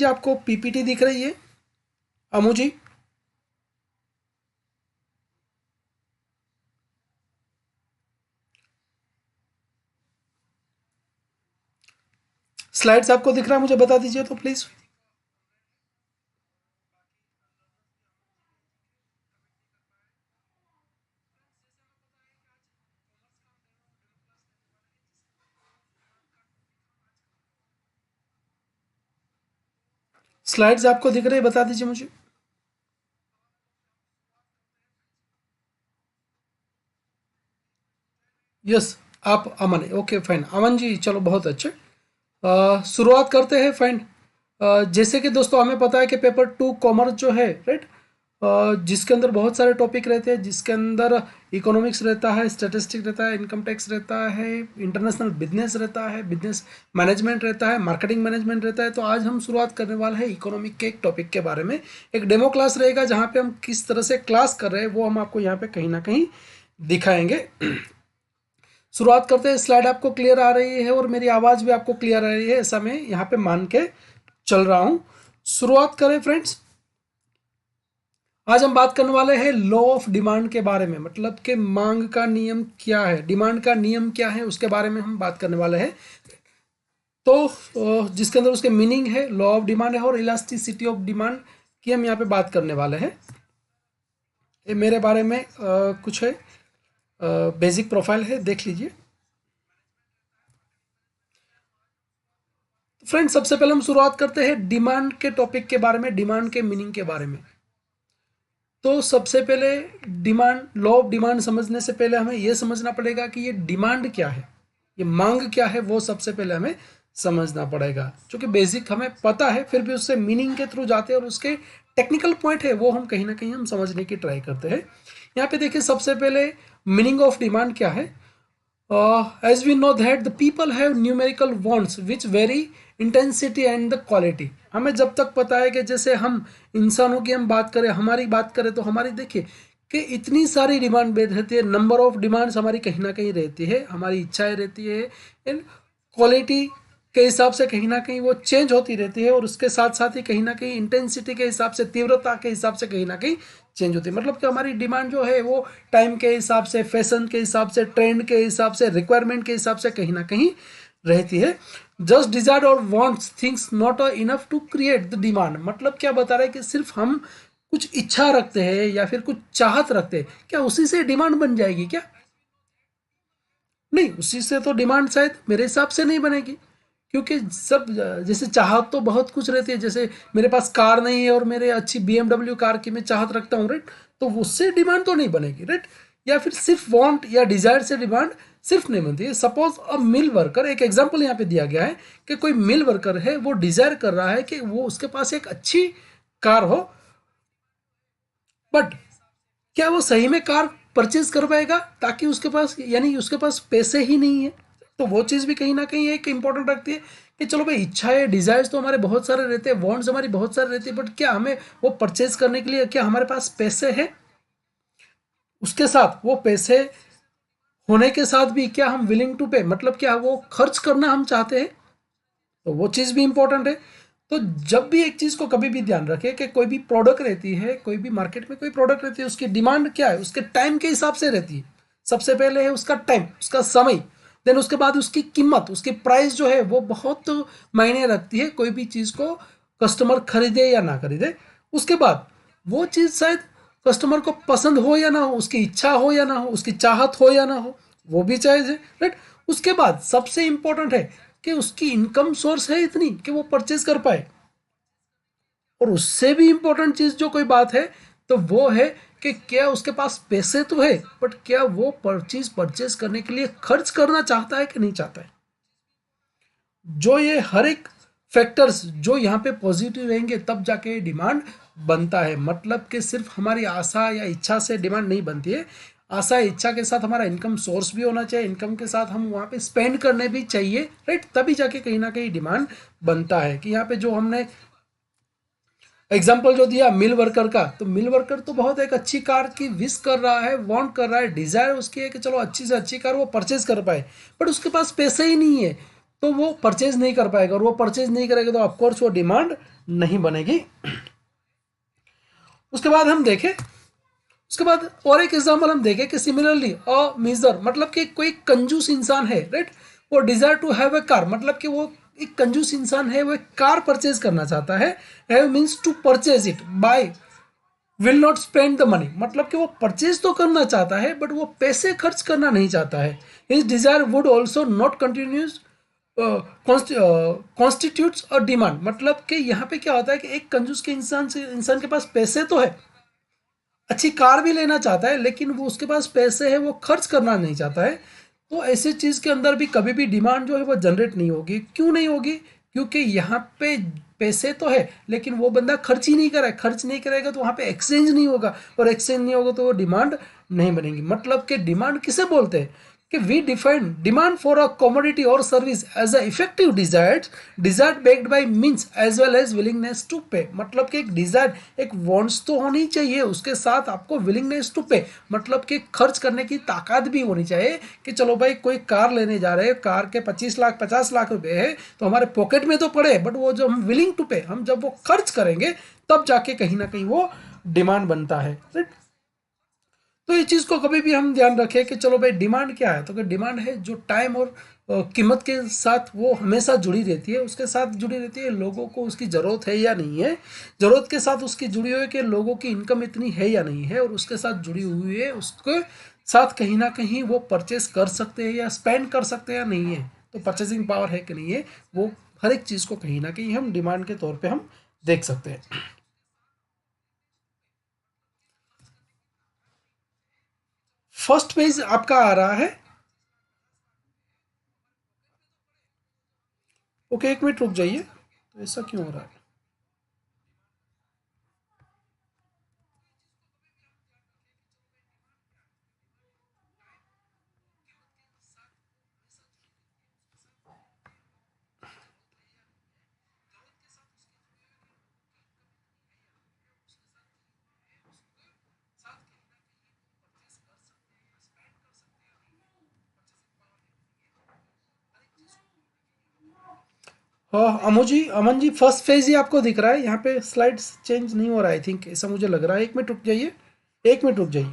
दीजिए, आपको पीपीटी दिख रही है अमू जी? स्लाइड्स आपको दिख रहा है, मुझे बता दीजिए तो प्लीज़। स्लाइड्स आपको दिख रही है, बता दीजिए मुझे। यस, आप अमन है, ओके फाइन। अमन जी चलो बहुत अच्छे। शुरुआत करते हैं, फाइन। जैसे कि दोस्तों हमें पता है कि पेपर 2 कॉमर्स जो है, राइट, जिसके अंदर बहुत सारे टॉपिक रहते हैं, जिसके अंदर इकोनॉमिक्स रहता है, स्टैटिस्टिक्स रहता है, इनकम टैक्स रहता है, इंटरनेशनल बिजनेस रहता है, बिजनेस मैनेजमेंट रहता है, मार्केटिंग मैनेजमेंट रहता है। तो आज हम शुरुआत करने वाले हैं इकोनॉमिक के एक टॉपिक के बारे में। एक डेमो क्लास रहेगा जहाँ पे हम किस तरह से क्लास कर रहे हैं वो हम आपको यहाँ पे कहीं ना कहीं दिखाएंगे। शुरुआत करते हैं। स्लाइड आपको क्लियर आ रही है और मेरी आवाज़ भी आपको क्लियर आ रही है, ऐसा मैं यहाँ पे मान के चल रहा हूँ। शुरुआत करें फ्रेंड्स। आज हम बात करने वाले हैं लॉ ऑफ डिमांड के बारे में, मतलब कि मांग का नियम क्या है, डिमांड का नियम क्या है, उसके बारे में हम बात करने वाले हैं। तो जिसके अंदर उसके मीनिंग है, लॉ ऑफ डिमांड है और इलास्टिसिटी ऑफ डिमांड की हम यहाँ पे बात करने वाले हैं। ये मेरे बारे में कुछ है, बेसिक प्रोफाइल है, देख लीजिए। फ्रेंड्स सबसे पहले हम शुरुआत करते हैं डिमांड के टॉपिक के बारे में, डिमांड के मीनिंग के बारे में। तो सबसे पहले डिमांड, लॉ ऑफ डिमांड समझने से पहले हमें यह समझना पड़ेगा कि ये डिमांड क्या है, ये मांग क्या है, वो सबसे पहले हमें समझना पड़ेगा। क्योंकि बेसिक हमें पता है, फिर भी उससे मीनिंग के थ्रू जाते हैं और उसके टेक्निकल पॉइंट है वो हम कहीं ना कहीं हम समझने की ट्राई करते हैं। यहाँ पे देखिए सबसे पहले मीनिंग ऑफ डिमांड क्या है। As we know that the people have numerical wants which vary intensity and the quality। हमें जब तक पता है कि जैसे हम इंसानों की हम बात करें, हमारी बात करें, तो हमारी देखिए कि इतनी सारी डिमांड रहती है, नंबर ऑफ डिमांड्स हमारी कहीं ना कहीं रहती है, हमारी इच्छाएं रहती है, एंड क्वालिटी के हिसाब से कहीं ना कहीं वो चेंज होती रहती है, और उसके साथ साथ ही कहीं ना कहीं इंटेंसिटी के हिसाब से, तीव्रता के हिसाब से कहीं ना कहीं चेंज होती है। मतलब कि हमारी डिमांड जो है वो टाइम के हिसाब से, फैशन के हिसाब से, ट्रेंड के हिसाब से, रिक्वायरमेंट के हिसाब से कहीं ना कहीं रहती है। जस्ट डिजायर और wants things not enough to create the demand. मतलब क्या बता रहा है कि सिर्फ हम कुछ इच्छा रखते हैं या फिर कुछ चाहत रखते हैं, क्या उसी से डिमांड बन जाएगी क्या? नहीं, उसी से तो डिमांड शायद मेरे हिसाब से नहीं बनेगी। क्योंकि सब जैसे चाहत तो बहुत कुछ रहती है, जैसे मेरे पास कार नहीं है और मेरे अच्छी BMW कार की मैं चाहत रखता हूँ, राइट, तो उससे डिमांड तो नहीं बनेगी, राइट। या फिर सिर्फ वांट या डिजायर से डिमांड सिर्फ नहीं बनती है। सपोज अ मिल वर्कर, एक एग्जांपल यहाँ पे दिया गया है कि कोई मिल वर्कर है, वो डिजायर कर रहा है कि वो उसके पास एक अच्छी कार हो, बट क्या वो सही में कार परचेज कर पाएगा? ताकि उसके पास, यानी उसके पास पैसे ही नहीं है। तो वो चीज़ भी कहीं ना कहीं एक इंपॉर्टेंट रखती है कि चलो भाई, इच्छाएं, डिजायर्स तो हमारे बहुत सारे रहते हैं, वांट्स हमारी बहुत सारे रहती है, बट क्या हमें वो परचेज करने के लिए क्या हमारे पास पैसे हैं? उसके साथ वो पैसे होने के साथ भी क्या हम विलिंग टू पे, मतलब क्या वो खर्च करना हम चाहते हैं? तो वो चीज़ भी इंपॉर्टेंट है। तो जब भी एक चीज़ को कभी भी ध्यान रखें कि कोई भी प्रोडक्ट रहती है, कोई भी मार्केट में कोई प्रोडक्ट रहती है, उसकी डिमांड क्या है, उसके टाइम के हिसाब से रहती है। सबसे पहले है उसका टाइम, उसका समय, देन उसके बाद उसकी कीमत, उसकी प्राइस जो है वो बहुत मायने रखती है कोई भी चीज़ को कस्टमर खरीदे या ना खरीदे। उसके बाद वो चीज़ शायद कस्टमर को पसंद हो या ना हो, उसकी इच्छा हो या ना हो, उसकी चाहत हो या ना हो, वो भी चाहिए है, राइट। उसके बाद सबसे इंपॉर्टेंट है कि उसकी इनकम सोर्स है इतनी कि वो परचेज कर पाए। और उससे भी इंपॉर्टेंट चीज जो कोई बात है, तो वो है कि क्या उसके पास पैसे तो है, बट क्या वो परचेज करने के लिए खर्च करना चाहता है कि नहीं चाहता है। जो ये हर एक फैक्टर्स जो यहाँ पे पॉजिटिव रहेंगे, तब जाके डिमांड बनता है। मतलब कि सिर्फ हमारी आशा या इच्छा से डिमांड नहीं बनती है। आशा इच्छा के साथ हमारा इनकम सोर्स भी होना चाहिए, इनकम के साथ हम वहाँ पे स्पेंड करने भी चाहिए, राइट, तभी जाके कहीं ना कहीं डिमांड बनता है। कि यहाँ पे जो हमने एग्जाम्पल जो दिया मिल वर्कर का, तो मिल वर्कर तो बहुत एक अच्छी कार की विश कर रहा है, वांट कर रहा है, डिजायर उसकी है कि चलो अच्छी से अच्छी कार वो परचेज कर पाए, बट उसके पास पैसे ही नहीं है। तो वो परचेज नहीं कर पाएगा, और वो परचेज नहीं करेगा तो ऑफकोर्स वो डिमांड नहीं बनेगी। उसके बाद हम देखें, उसके बाद और एक एग्जांपल हम देखें कि सिमिलरली अ मीजर, मतलब कि कोई कंजूस इंसान है, राइट, वो desire to have a car, मतलब कि वो एक कंजूस इंसान है, वो एक कार परचेज करना चाहता है। Have means to purchase it, buy will not spend the money, मतलब कि वो परचेज तो करना चाहता है बट वो पैसे खर्च करना नहीं चाहता है। His Dzire would also not continues constitutes a demand, मतलब कि यहाँ पे क्या होता है कि एक कंजूस के इंसान के पास पैसे तो है, अच्छी कार भी लेना चाहता है, लेकिन वो उसके पास पैसे है, वो खर्च करना नहीं चाहता है। तो ऐसी चीज़ के अंदर भी कभी भी डिमांड जो है वो जनरेट नहीं होगी। क्यों नहीं होगी? क्योंकि यहाँ पे पैसे तो है लेकिन वो बंदा खर्च ही नहीं कर रहा है, खर्च नहीं करेगा तो वहाँ पे एक्सचेंज नहीं होगा, और एक्सचेंज नहीं होगा तो वो डिमांड नहीं बनेगी। मतलब कि डिमांड किसे बोलते हैं कि we define demand for a commodity और service as a effective desire backed by means as well as willingness to pay, मतलब कि एक डिजायर, एक वांट्स तो होनी चाहिए, उसके साथ आपको विलिंगनेस टू पे, मतलब कि खर्च करने की ताकत भी होनी चाहिए कि चलो भाई कोई कार लेने जा रहे हैं, कार के 25 लाख 50 लाख रुपए है तो हमारे पॉकेट में तो पड़े, बट वो जो हम विलिंग टू पे, हम जब वो खर्च करेंगे तब जाके कहीं ना कहीं वो डिमांड बनता है, राइट। तो ये चीज़ को कभी भी हम ध्यान रखें कि चलो भाई डिमांड क्या है, तो कि डिमांड है जो टाइम और कीमत के साथ वो हमेशा जुड़ी रहती है, उसके साथ जुड़ी रहती है लोगों को उसकी ज़रूरत है या नहीं है, ज़रूरत के साथ उसकी जुड़ी हुई है कि लोगों की इनकम इतनी है या नहीं है, और उसके साथ जुड़ी हुई है उसके साथ कहीं ना कहीं वो परचेस कर सकते हैं या स्पेंड कर सकते हैं या नहीं है, तो परचेसिंग पावर है कि नहीं है, वो हर एक चीज़ को कहीं ना कहीं हम डिमांड के तौर पर हम देख सकते हैं। फर्स्ट पेज आपका आ रहा है। ओके, एक मिनट रुक जाइए, तो ऐसा क्यों हो रहा है? हाँ अमन जी फर्स्ट फेज ही आपको दिख रहा है, यहाँ पे स्लाइड्स चेंज नहीं हो रहा है, आई थिंक ऐसा मुझे लग रहा है। एक मिनट रुक जाइए, एक मिनट रुक जाइए।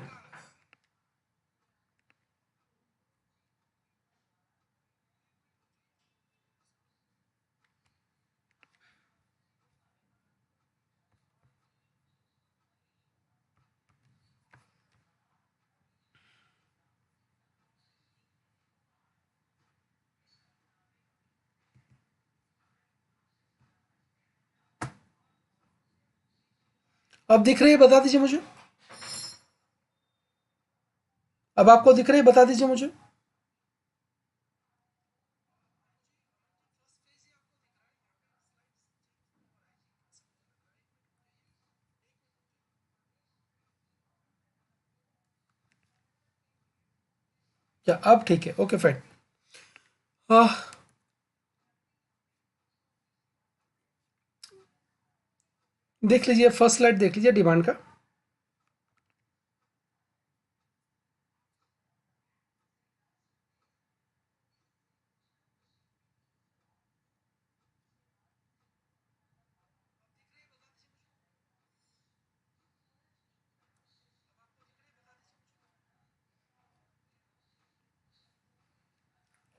अब दिख रही है, बता दीजिए मुझे। अब आपको दिख रही है, बता दीजिए मुझे। या अब ठीक है, ओके फाइन। देख लीजिए, फर्स्ट स्लाइड देख लीजिए डिमांड का।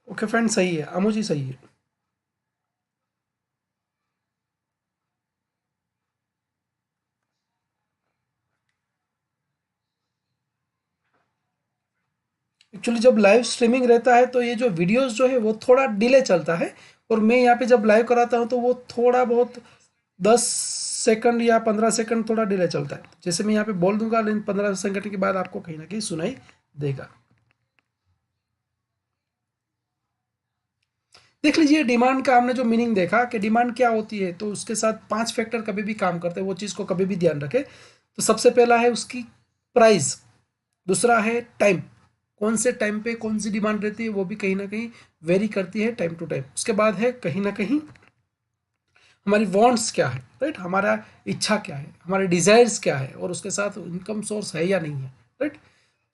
ओके फाइन, सही है, अमू जी सही है। एक्चुअली जब लाइव स्ट्रीमिंग रहता है तो ये जो वीडियोस जो है वो थोड़ा डिले चलता है, और मैं यहाँ पे जब लाइव कराता हूँ तो वो थोड़ा बहुत 10 सेकंड या 15 सेकंड थोड़ा डिले चलता है। जैसे मैं यहाँ पे बोल दूंगा, लेकिन 15 सेकंड के बाद आपको कहीं ना कहीं सुनाई देगा। देख लीजिए डिमांड का हमने जो मीनिंग देखा कि डिमांड क्या होती है, तो उसके साथ 5 फैक्टर कभी भी काम करते हैं, वो चीज़ को कभी भी ध्यान रखें। तो सबसे पहला है उसकी प्राइस, दूसरा है टाइम, कौन से टाइम पे कौन सी डिमांड रहती है वो भी कहीं ना कहीं वेरी करती है टाइम टू टाइम। उसके बाद है कहीं ना कहीं हमारी वांट्स क्या है, राइट, हमारा इच्छा क्या है, हमारे डिजायर्स क्या है, और उसके साथ इनकम सोर्स है या नहीं है, राइट।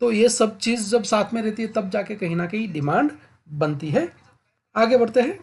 तो ये सब चीज़ जब साथ में रहती है तब जाके कहीं ना कहीं डिमांड बनती है। आगे बढ़ते हैं।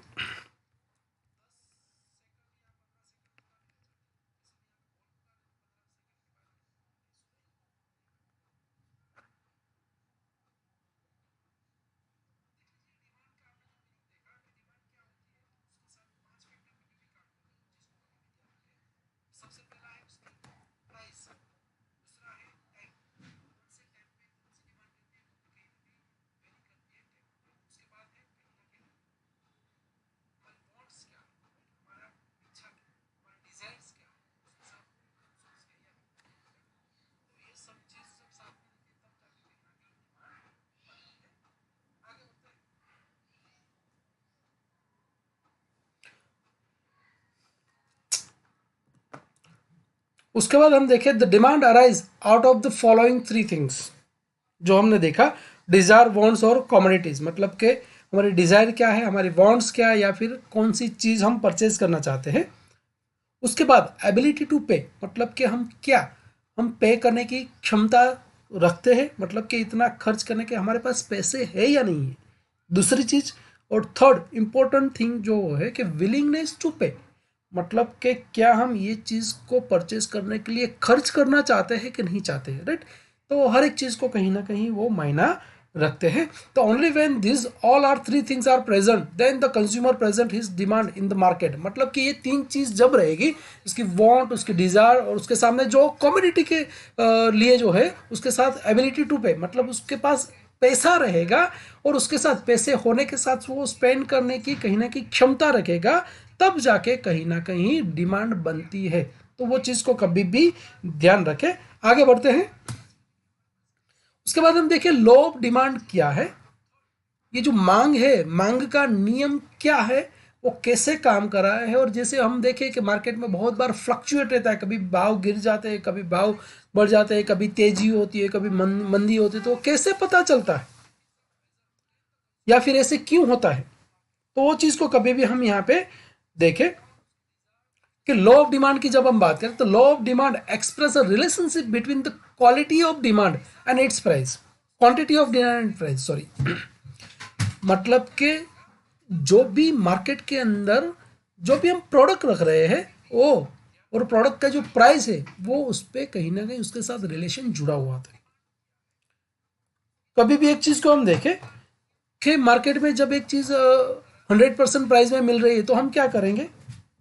उसके बाद हम देखें the demand arise out of the following three things. जो हमने देखा डिजायर, वांट्स और कमोडिटीज, मतलब कि हमारी डिजायर क्या है, हमारी वांट्स क्या है, या फिर कौन सी चीज़ हम परचेज करना चाहते हैं। उसके बाद एबिलिटी टू पे, मतलब कि हम पे करने की क्षमता रखते हैं, मतलब कि इतना खर्च करने के हमारे पास पैसे है या नहीं है, दूसरी चीज़। और थर्ड इम्पोर्टेंट थिंग जो है कि विलिंगनेस टू पे, मतलब कि क्या हम ये चीज़ को परचेज करने के लिए खर्च करना चाहते हैं कि नहीं चाहते हैं, राइट। तो हर एक चीज़ को कहीं ना कहीं वो मायना रखते हैं। तो only when this all are three things are present then the consumer present his demand in the market, मतलब कि ये तीन चीज़ जब रहेगी, उसकी वांट, उसकी डिज़ायर और उसके सामने जो कमोडिटी के लिए जो है उसके साथ एबिलिटी टू पे, मतलब उसके पास पैसा रहेगा और उसके साथ पैसे होने के साथ वो स्पेंड करने की कहीं ना कहीं क्षमता रखेगा, तब जाके कहीं ना कहीं डिमांड बनती है। तो वो चीज़ को कभी भी ध्यान रखें। आगे बढ़ते हैं। उसके बाद हम देखें लो ऑफ डिमांड क्या है। ये जो मांग है, मांग का नियम क्या है, वो कैसे काम कर रहा है। और जैसे हम देखें कि मार्केट में बहुत बार फ्लक्चुएट रहता है, कभी भाव गिर जाते हैं, कभी भाव बढ़ जाते हैं, कभी तेजी होती है, कभी मंदी होती है, तो कैसे पता चलता है या फिर ऐसे क्यों होता है। तो वो चीज़ को कभी भी हम यहाँ पे देखें कि लॉ ऑफ डिमांड की जब हम बात करें तो law of demand express a relationship between the quality of demand and it's price, quantity of demand and price, sorry. मतलब कि जो भी मार्केट के अंदर जो भी हम प्रोडक्ट रख रहे हैं वो, और प्रोडक्ट का जो प्राइस है वो उस पर कहीं ना कहीं उसके साथ रिलेशन जुड़ा हुआ था। कभी भी एक चीज़ को हम देखें कि मार्केट में जब एक चीज़ 100% प्राइस में मिल रही है तो हम क्या करेंगे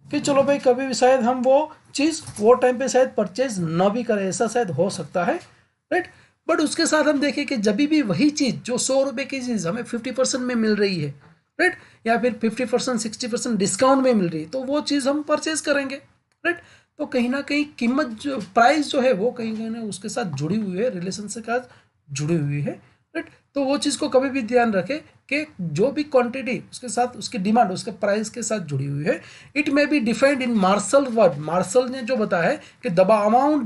कि चलो भाई कभी भी शायद हम वो चीज़ वो टाइम पे शायद परचेज ना भी करें, ऐसा शायद हो सकता है, राइट। बट उसके साथ हम देखें कि जब भी वही चीज़ जो 100 रुपये की चीज़ हमें 50% में मिल रही है, राइट, या फिर 50% 60% डिस्काउंट में मिल रही है, तो वो चीज़ हम परचेज करेंगे, राइट। तो कहीं ना कहीं कीमत जो प्राइस जो है वो कहीं कहीं ना उसके साथ जुड़ी हुई है, रिलेशन से साथ जुड़ी हुई है, राइट। तो वो चीज़ को कभी भी ध्यान रखें कि जो भी क्वांटिटी उसके साथ उसकी डिमांड उसके प्राइस के साथ जुड़ी हुई है। It may be defined in Marshall word, Marshall ने जो बताया है कि the amount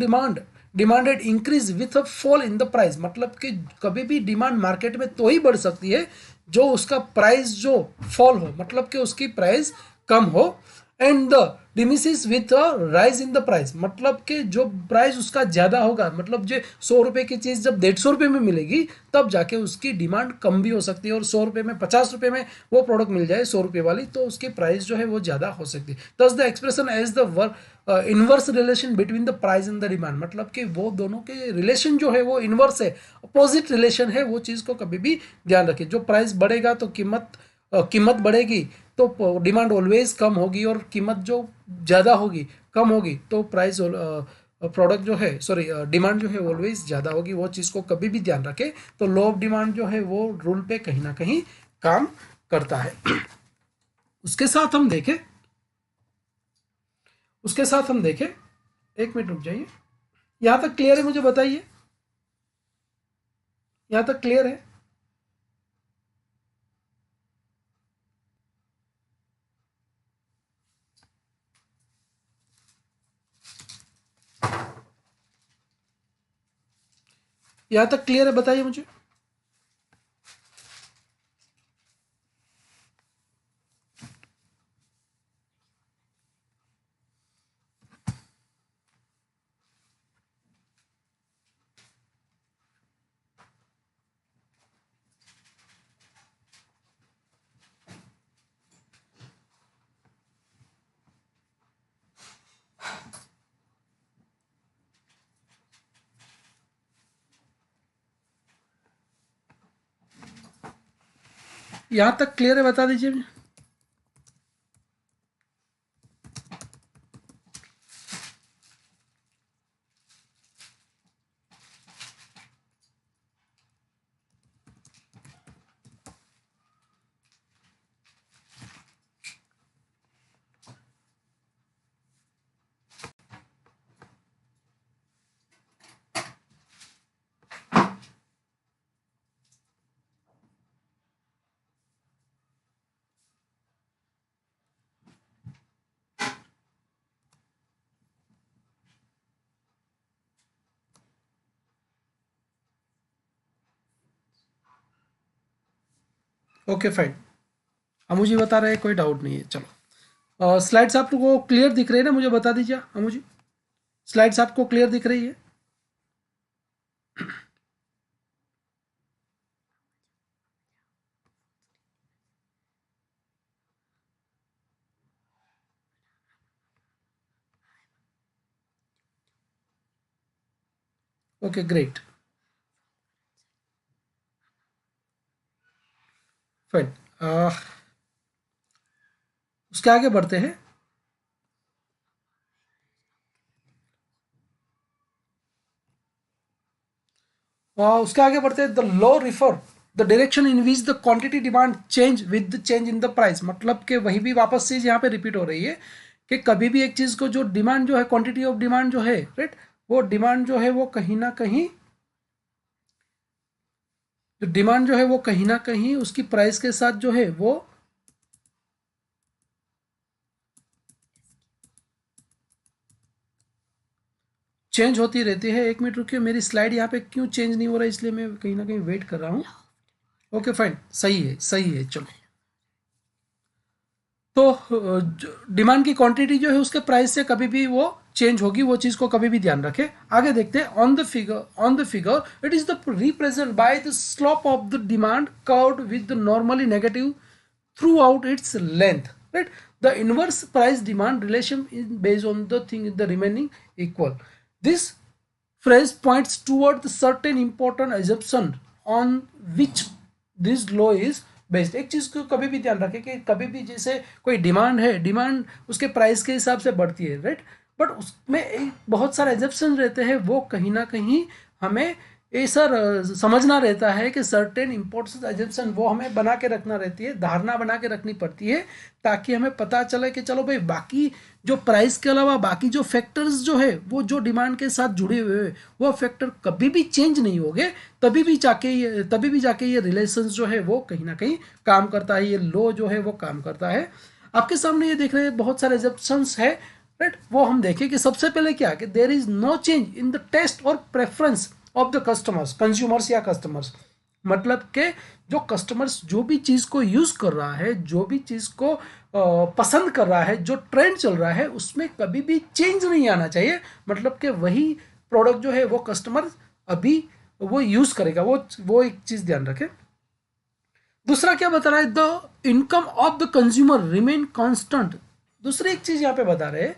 demanded increase with a fall in the price, मतलब कि कभी भी डिमांड मार्केट में तो ही बढ़ सकती है जो उसका प्राइस जो फॉल हो, मतलब कि उसकी प्राइस कम हो। And the diminishes with a rise in the price, मतलब कि जो प्राइस उसका ज़्यादा होगा, मतलब जो 100 रुपये की चीज़ जब 150 रुपये में मिलेगी तब जाके उसकी डिमांड कम भी हो सकती है, और 100 रुपये में 50 रुपये में वो प्रोडक्ट मिल जाए 100 रुपये वाली, तो उसकी प्राइस जो है वो ज़्यादा हो सकती है। Thus the expression as the inverse relation between the price and the demand, मतलब कि वो दोनों के रिलेशन जो है वो इनवर्स है, अपोजिट रिलेशन है। वो चीज़ को कभी भी ध्यान रखें। जो प्राइस बढ़ेगा तो कीमत बढ़ेगी, तो डिमांड ऑलवेज कम होगी, और कीमत जो ज़्यादा होगी कम होगी तो प्राइस प्रोडक्ट जो है सॉरी डिमांड जो है ऑलवेज ज़्यादा होगी। वो चीज़ को कभी भी ध्यान रखें। तो लॉ ऑफ डिमांड जो है वो रूल पे कहीं ना कहीं काम करता है। उसके साथ हम देखें उसके साथ हम देखें, एक मिनट रुक जाइए। यहाँ तक क्लियर है, मुझे बताइए, यहाँ तक क्लियर है। यहाँ तक क्लियर है, बताइए मुझे। यहाँ तक क्लियर है, बता दीजिए मुझे। ओके फाइन, हम मुझे बता रहे हैं, कोई डाउट नहीं है। चलो, स्लाइड्स आपको क्लियर दिख रही है ना, मुझे बता दीजिए। हम मुझे स्लाइड्स आपको क्लियर दिख रही है? Okay great, fine. उसके आगे बढ़ते हैं। उसके आगे बढ़ते हैं। The law refer the direction in which the quantity demand change with the change in the price. मतलब कि वही भी वापस से यहाँ पे रिपीट हो रही है कि कभी भी एक चीज़ को जो डिमांड जो है, क्वांटिटी ऑफ डिमांड जो है, राइट, वो डिमांड जो है वो कहीं ना कहीं, जो डिमांड जो है वो कहीं ना कहीं उसकी प्राइस के साथ जो है वो चेंज होती रहती है। एक मिनट रुकिए, मेरी स्लाइड यहाँ पे क्यों चेंज नहीं हो रहा है, इसलिए मैं कहीं ना कहीं वेट कर रहा हूँ। ओके फाइन, सही है, सही है। चलो, तो डिमांड की क्वांटिटी जो है उसके प्राइस से कभी भी वो चेंज होगी, वो चीज को कभी भी ध्यान रखें। आगे देखते हैं। On the figure it is the represent by the slope of the demand curved with the normally negative through out its length, right. The inverse price demand relation is based on the thing the remaining equal. This phrase points toward the certain important assumption on which this law is based. एक चीज को कभी भी ध्यान रखें कि कभी भी जैसे कोई डिमांड है, डिमांड उसके प्राइस के हिसाब से बढ़ती है, राइट, बट उसमें एक बहुत सारे एजप्शन रहते हैं, वो कहीं ना कहीं हमें ऐसा समझना रहता है कि सर्टेन इम्पोर्टेंस एजप्शन वो हमें बना के रखना रहती है, धारणा बना के रखनी पड़ती है, ताकि हमें पता चले कि चलो भाई बाकी जो प्राइस के अलावा बाकी जो फैक्टर्स जो है वो जो डिमांड के साथ जुड़े हुए हैं वो फैक्टर कभी भी चेंज नहीं होंगे, तभी भी जाके ये रिलेशंस जो है वो कहीं ना कहीं काम करता है, ये लॉ जो है वो काम करता है। आपके सामने ये देख रहे हैं बहुत सारे एजप्शंस है, राइट। वो हम देखें कि सबसे पहले क्या है कि there is no change in the taste और preference of the customers, consumers या कस्टमर्स। मतलब के जो कस्टमर्स जो भी चीज़ को यूज़ कर रहा है, जो भी चीज़ को पसंद कर रहा है, जो ट्रेंड चल रहा है उसमें कभी भी चेंज नहीं आना चाहिए। मतलब कि वही प्रोडक्ट जो है वो कस्टमर अभी वो यूज़ करेगा, वो एक चीज़ ध्यान रखें। दूसरा क्या बता रहा है, the income of the consumer remain constant. दूसरी एक चीज़ यहाँ पे बता रहे हैं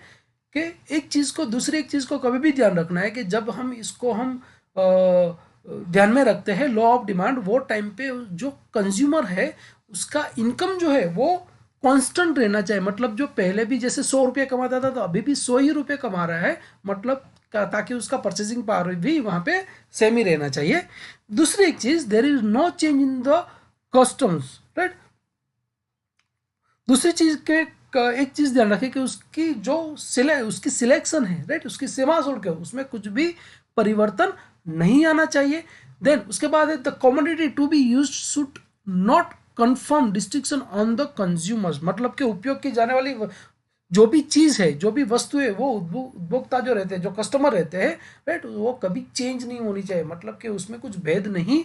कि एक चीज़ को, दूसरी एक चीज़ को कभी भी ध्यान रखना है कि जब हम इसको हम ध्यान में रखते हैं लॉ ऑफ डिमांड, वो टाइम पे जो कंज्यूमर है उसका इनकम जो है वो कांस्टेंट रहना चाहिए। मतलब जो पहले भी जैसे 100 रुपये कमाता था तो अभी भी 100 ही रुपये कमा रहा है, मतलब ताकि उसका परचेसिंग पावर भी वहाँ पे सेम ही रहना चाहिए। दूसरी एक चीज़, there is no change in the customs, right. दूसरी चीज़ के एक चीज़ ध्यान रखें कि उसकी जो उसकी सिलेक्शन है, राइट, उसकी सीमा शुल्क है, उसमें कुछ भी परिवर्तन नहीं आना चाहिए। देन उसके बाद है the commodity to be used should not confirm distinction on the consumers. मतलब कि उपयोग की जाने वाली जो भी चीज़ है, जो भी वस्तु है, वो उपभोक्ता जो रहते हैं, जो कस्टमर रहते हैं, राइट, वो कभी चेंज नहीं होनी चाहिए। मतलब कि उसमें कुछ भेद नहीं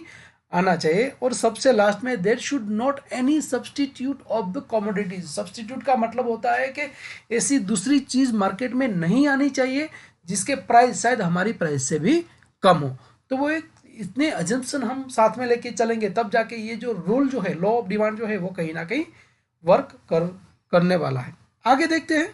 आना चाहिए। और सबसे लास्ट में there should not any substitute of the commodities. Substitute का मतलब होता है कि ऐसी दूसरी चीज़ मार्केट में नहीं आनी चाहिए जिसके प्राइस शायद हमारी प्राइस से भी कम हो। तो वो एक इतने अजम्पशन हम साथ में लेके चलेंगे तब जाके ये जो रूल जो है, लॉ ऑफ डिमांड जो है, वो कहीं ना कहीं वर्क करने वाला है। आगे देखते हैं।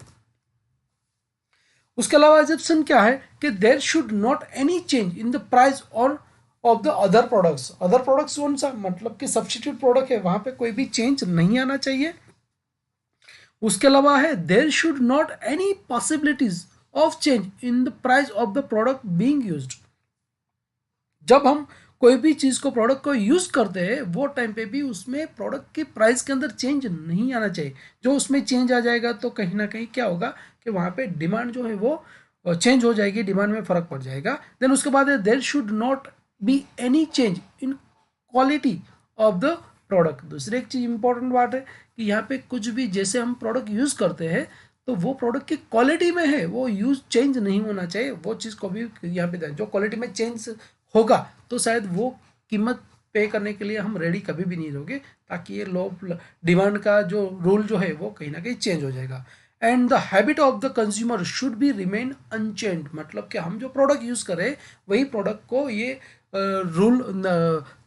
उसके अलावा एजम्पशन क्या है कि there should not any change in the price और of the other products. Other products कौन सा, मतलब कि सब्स्टिट्यूट प्रोडक्ट है, वहां पे कोई भी चेंज नहीं आना चाहिए। उसके अलावा है there should not any possibilities of change in the price of the product being used. जब हम कोई भी चीज को, प्रोडक्ट को यूज करते हैं, वो टाइम पे भी उसमें प्रोडक्ट के प्राइस के अंदर चेंज नहीं आना चाहिए। जो उसमें चेंज आ जाएगा तो कहीं ना कहीं क्या होगा कि वहां पे डिमांड जो है वो चेंज हो जाएगी, डिमांड में फर्क पड़ जाएगा। देन उसके बाद there should not be any change in quality of the product. दूसरी एक चीज इंपॉर्टेंट बात है कि यहाँ पे कुछ भी जैसे हम प्रोडक्ट यूज करते हैं तो वो प्रोडक्ट की क्वालिटी में है, वो यूज चेंज नहीं होना चाहिए। वो चीज़ को भी यहाँ पे ध्यान, जो क्वालिटी में चेंज होगा तो शायद वो कीमत पे करने के लिए हम रेडी कभी भी नहीं रहोगे, ताकि ये लो डिमांड का जो रूल जो है वो कहीं ना कहीं चेंज हो जाएगा। And the habit of the consumer should be remain unchange, मतलब कि हम जो प्रोडक्ट यूज़ करें वही प्रोडक्ट को, ये रूल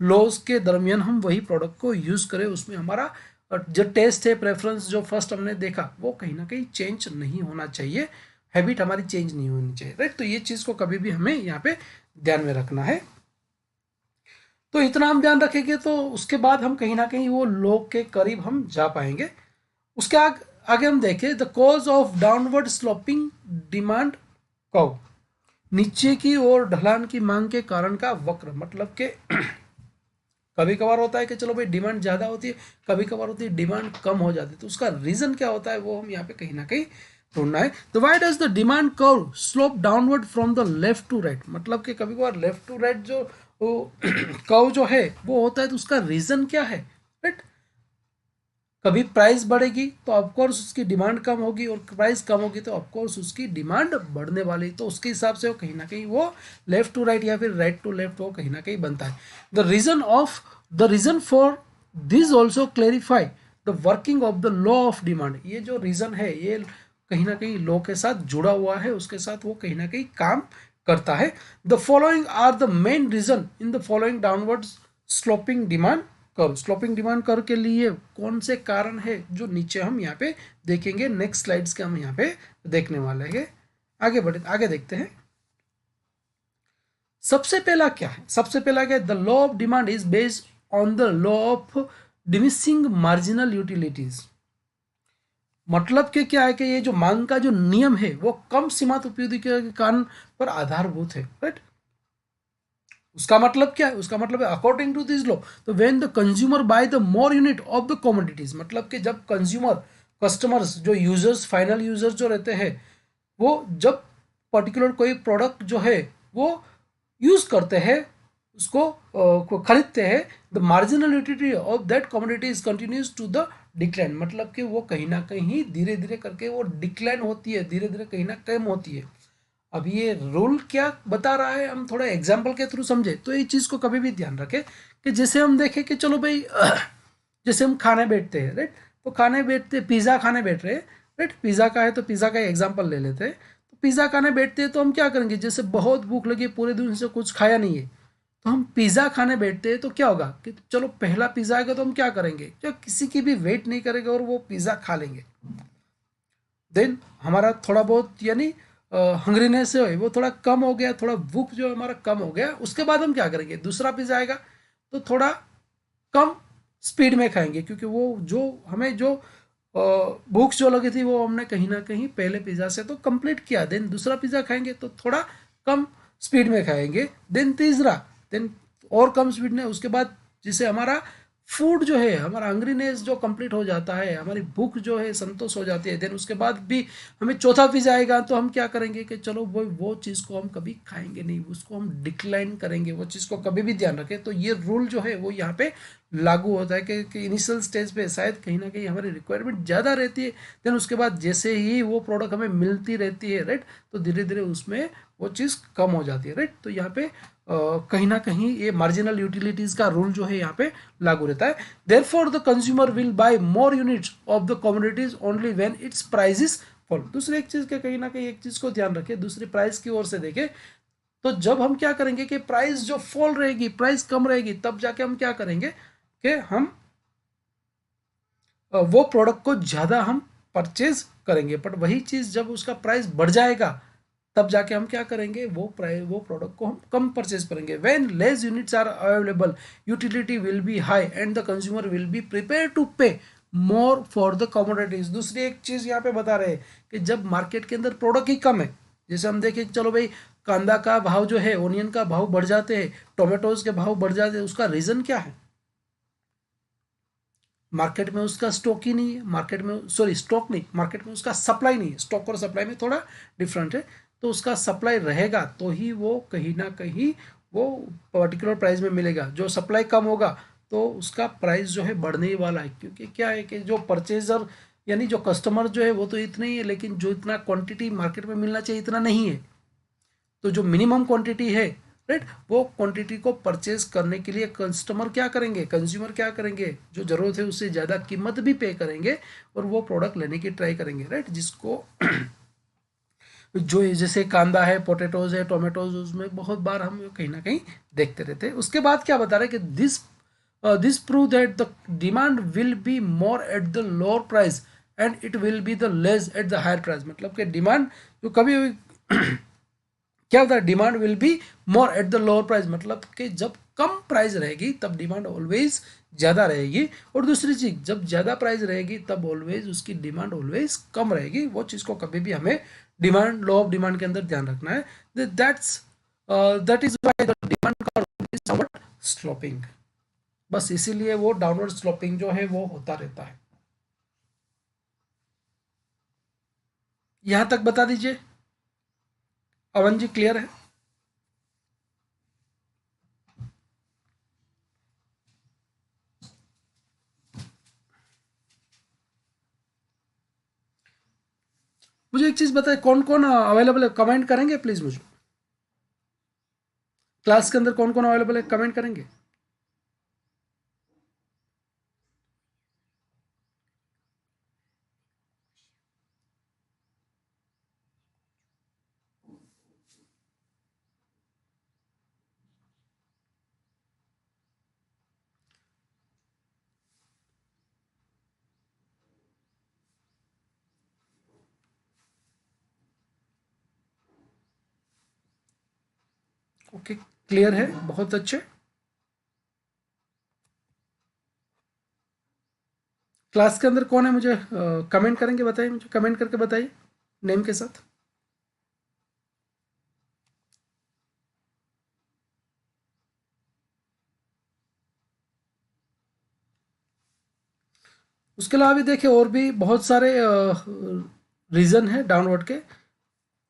लॉज के दरमियान हम वही प्रोडक्ट को यूज़ करें, उसमें हमारा जो टेस्ट है, प्रेफरेंस जो फर्स्ट हमने देखा वो कहीं ना कहीं चेंज नहीं होना चाहिए, हैबिट हमारी चेंज नहीं होनी चाहिए, राइट। तो ये चीज़ को कभी भी हमें यहाँ पे ध्यान में रखना है। तो इतना हम ध्यान रखेंगे तो उसके बाद हम कहीं ना कहीं वो लोग के करीब हम जा पाएंगे। उसके आगे हम देखें the cause of downward sloping demand curve, नीचे की ओर ढलान की मांग के कारण का वक्र, मतलब कि कभी कभार होता है कि चलो भाई डिमांड ज़्यादा होती है, कभी कभार होती है डिमांड कम हो जाती है, तो उसका रीज़न क्या होता है वो हम यहाँ पे कहीं ना कहीं ढूंढना है। तो why does the demand curve slope downward from the left to right, मतलब कि कभी कभार लेफ्ट टू राइट जो कर्व जो है वो होता है, तो उसका रीज़न क्या है, राइट। कभी प्राइस बढ़ेगी तो ऑफकोर्स उसकी डिमांड कम होगी, और प्राइस कम होगी तो ऑफकोर्स उसकी डिमांड बढ़ने वाली, तो उसके हिसाब से वो कहीं ना कहीं वो लेफ्ट टू राइट या फिर राइट टू लेफ्ट वो कहीं ना कहीं बनता है। The reason for this also clarify the working of the law of demand, ये जो रीजन है ये कहीं ना कहीं लॉ के साथ जुड़ा हुआ है, उसके साथ वो कहीं ना कहीं काम करता है। The following are the main reason in the following downward sloping demand curve, sloping demand curve के लिए कौन से कारण है जो नीचे हम यहाँ पे देखेंगे, नेक्स्ट स्लाइड्स के हम यहाँ पे देखने वाले हैं। आगे देखते हैं। सबसे पहला क्या है, सबसे पहला क्या है, the law of demand is based on the law of diminishing marginal utilities, मतलब कि क्या है कि ये जो मांग का जो नियम है वो कम सीमांत उपयोगिता के कारण पर आधारभूत है, राइट। उसका मतलब क्या है, उसका मतलब है अकॉर्डिंग टू दिस लॉ, तो when the consumer by the more unit of the commodities, मतलब कि जब कंज्यूमर, कस्टमर्स, जो यूजर्स, फाइनल यूजर्स जो रहते हैं, वो जब पर्टिकुलर कोई प्रोडक्ट जो है वो यूज करते हैं, उसको को खरीदते हैं, the marginal utility of that commodity is continues to the decline, मतलब कि वो कहीं ना कहीं धीरे धीरे करके वो डिक्लाइन होती है, धीरे धीरे कहीं ना कम होती है। अब ये रूल क्या बता रहा है, हम थोड़ा एग्जाम्पल के थ्रू समझे तो ये चीज़ को कभी भी ध्यान रखें कि जैसे हम देखें कि चलो भाई जैसे हम खाने बैठते हैं, राइट, तो खाने बैठते, पिज़्ज़ा खाने बैठ रहे हैं, राइट, पिज़्ज़ा का है तो पिज़्ज़ा का एग्जाम्पल ले लेते हैं। तो पिज़्ज़ा खाने बैठते हैं तो हम क्या करेंगे, जैसे बहुत भूख लगी, पूरे दिन से कुछ खाया नहीं है, तो हम पिज़्ज़ा खाने बैठते हैं तो क्या होगा कि चलो पहला पिज़्ज़ा आएगा तो हम क्या करेंगे, जो किसी की भी वेट नहीं करेंगे और वो पिज़्ज़ा खा लेंगे। देन हमारा थोड़ा बहुत यानी हंग्रीनेस है वो थोड़ा कम हो गया, थोड़ा भूख जो हमारा कम हो गया, उसके बाद हम क्या करेंगे, दूसरा पिज़्ज़ा आएगा तो थोड़ा कम स्पीड में खाएंगे, क्योंकि वो जो हमें जो भूख जो लगी थी वो हमने कहीं ना कहीं पहले पिज़्ज़ा से तो कंप्लीट किया, देन दूसरा पिज़्ज़ा खाएंगे तो थोड़ा कम स्पीड में खाएंगे, देन तीसरा, देन और कम स्पीड में, उसके बाद जिसे हमारा फूड जो है, हमारा हंग्रीनेस जो कंप्लीट हो जाता है, हमारी भूख जो है संतोष हो जाती है, देन उसके बाद भी हमें चौथा पिज़्ज़ा आएगा तो हम क्या करेंगे कि चलो वो चीज़ को हम कभी खाएंगे नहीं, उसको हम डिक्लाइन करेंगे, वो चीज़ को कभी भी ध्यान रखें। तो ये रूल जो है वो यहाँ पे लागू होता है कि इनिशियल स्टेज पे शायद कहीं ना कहीं हमारी रिक्वायरमेंट ज़्यादा रहती है, देन उसके बाद जैसे ही वो प्रोडक्ट हमें मिलती रहती है, राइट, तो धीरे धीरे उसमें वो चीज़ कम हो जाती है, राइट। तो यहाँ पे कहीं ना कहीं ये मार्जिनल यूटिलिटीज़ का रूल जो है यहाँ पे लागू रहता है। Therefore the consumer will buy more units of the commodities only when it's prices fall. दूसरी एक चीज़ के कहीं ना कहीं एक चीज़ को ध्यान रखें, दूसरी प्राइस की ओर से देखें, तो जब हम क्या करेंगे कि प्राइस जो फॉल रहेगी, प्राइस कम रहेगी, तब जाके हम क्या करेंगे कि हम वो प्रोडक्ट को ज़्यादा हम परचेज करेंगे, बट वही चीज़ जब उसका प्राइस बढ़ जाएगा तब जाके हम क्या करेंगे, वो प्रोडक्ट को हम कम परचेज करेंगे। When less units are available, utility will be high and the consumer will be prepare to pay more for the commodities. दूसरी एक चीज यहाँ पे बता रहे हैं कि जब मार्केट के अंदर प्रोडक्ट ही कम है, जैसे हम देखें चलो भाई कांदा का भाव जो है, ओनियन का भाव बढ़ जाते हैं, टोमेटोज के भाव बढ़ जाते हैं, उसका रीजन क्या है? मार्केट में उसका स्टॉक ही नहीं है, मार्केट में सॉरी स्टॉक नहीं, मार्केट में उसका सप्लाई नहीं है। स्टॉक और सप्लाई में थोड़ा डिफरेंट है। तो उसका सप्लाई रहेगा तो ही वो कहीं ना कहीं वो पर्टिकुलर प्राइस में मिलेगा। जो सप्लाई कम होगा तो उसका प्राइस जो है बढ़ने ही वाला है, क्योंकि क्या है कि जो परचेजर यानी जो कस्टमर जो है वो तो इतने ही है, लेकिन जो इतना क्वांटिटी मार्केट में मिलना चाहिए इतना नहीं है। तो जो मिनिमम क्वांटिटी है, राइट, वो क्वांटिटी को परचेज करने के लिए कस्टमर क्या करेंगे, कंज्यूमर क्या करेंगे, जो जरूरत है उससे ज़्यादा कीमत भी पे करेंगे और वो प्रोडक्ट लेने की ट्राई करेंगे, राइट। जिसको जो जैसे कांदा है, पोटैटोज है, टोमेटोज, उसमें बहुत बार हम कहीं ना कहीं देखते रहते हैं। उसके बाद क्या बता रहे हैं कि this prove that the demand will be more at the lower price and it will be the less at the higher price. मतलब कि डिमांड जो कभी क्या होता है, demand will be more at the lower price, मतलब कि जब कम प्राइस रहेगी तब डिमांड ऑलवेज ज़्यादा रहेगी। और दूसरी चीज़, जब ज़्यादा प्राइस रहेगी तब ऑलवेज उसकी डिमांड ऑलवेज कम रहेगी। वो चीज़ को कभी भी हमें डिमांड, लॉ ऑफ डिमांड के अंदर ध्यान रखना है। That is why the demand curve is somewhat sloping. बस इसीलिए वो डाउनवर्ड स्लोपिंग जो है वो होता रहता है। यहां तक बता दीजिए अवन जी, क्लियर है? मुझे एक चीज बताए, कौन कौन अवेलेबल है, कमेंट करेंगे प्लीज मुझे। क्लास के अंदर कौन कौन अवेलेबल है, कमेंट करेंगे। ओके, क्लियर है, बहुत अच्छे। क्लास के अंदर कौन है, मुझे कमेंट करेंगे, बताइए मुझे, कमेंट करके बताइए नेम के साथ। उसके अलावा भी देखिए और भी बहुत सारे रीजन है डाउनवर्ड के।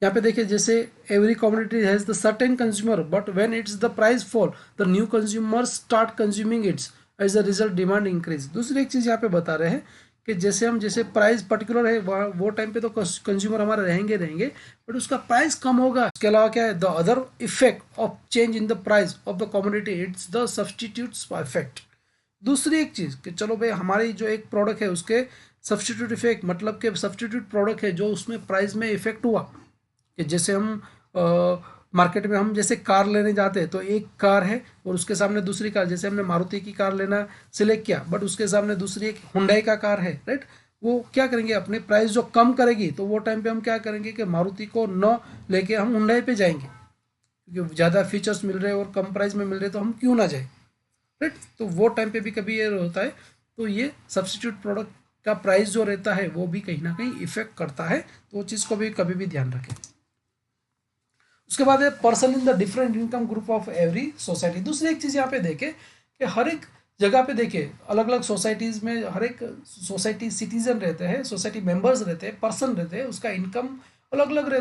यहाँ पे देखिए जैसे every community has the certain consumer but when it's the price fall the new consumer start consuming its, as a result demand increase. दूसरी एक चीज़ यहाँ पे बता रहे हैं कि जैसे प्राइस पर्टिकुलर है वो टाइम पे तो कंज्यूमर हमारे रहेंगे रहेंगे, बट उसका प्राइस कम होगा। उसके अलावा क्या है, the other effect of change in the price of the commodity, it's the substitutes effect. दूसरी एक चीज़ कि चलो भाई हमारी जो एक प्रोडक्ट है उसके सब्सटीट्यूट इफेक्ट, मतलब कि सब्सटीट्यूट प्रोडक्ट है जो उसमें प्राइस में इफेक्ट हुआ, कि जैसे हम मार्केट में हम जैसे कार लेने जाते हैं तो एक कार है और उसके सामने दूसरी कार, जैसे हमने मारुति की कार लेना सिलेक्ट किया बट उसके सामने दूसरी एक हुंडई का कार है, राइट। वो क्या करेंगे, अपने प्राइस जो कम करेगी तो वो टाइम पे हम क्या करेंगे कि मारुति को न लेके हम हुंडई पे जाएंगे, क्योंकि ज़्यादा फीचर्स मिल रहे हैं और कम प्राइस में मिल रहे हैं तो हम क्यों ना जाए, राइट। तो वो टाइम पे भी कभी ये होता है। तो ये सब्सटीट्यूट प्रोडक्ट का प्राइस जो रहता है वो भी कहीं ना कहीं इफेक्ट करता है, तो वो चीज़ को भी कभी भी ध्यान रखें। उसके बाद है person in the different income group of every society. दूसरी एक चीज़ यहाँ पे देखें कि हर एक जगह पे देखिए अलग अलग सोसाइटीज़ में हर एक सोसाइटी सिटीजन रहते हैं, सोसाइटी मेंबर्स रहते हैं, पर्सन रहते हैं, उसका इनकम अलग अलग रहता है।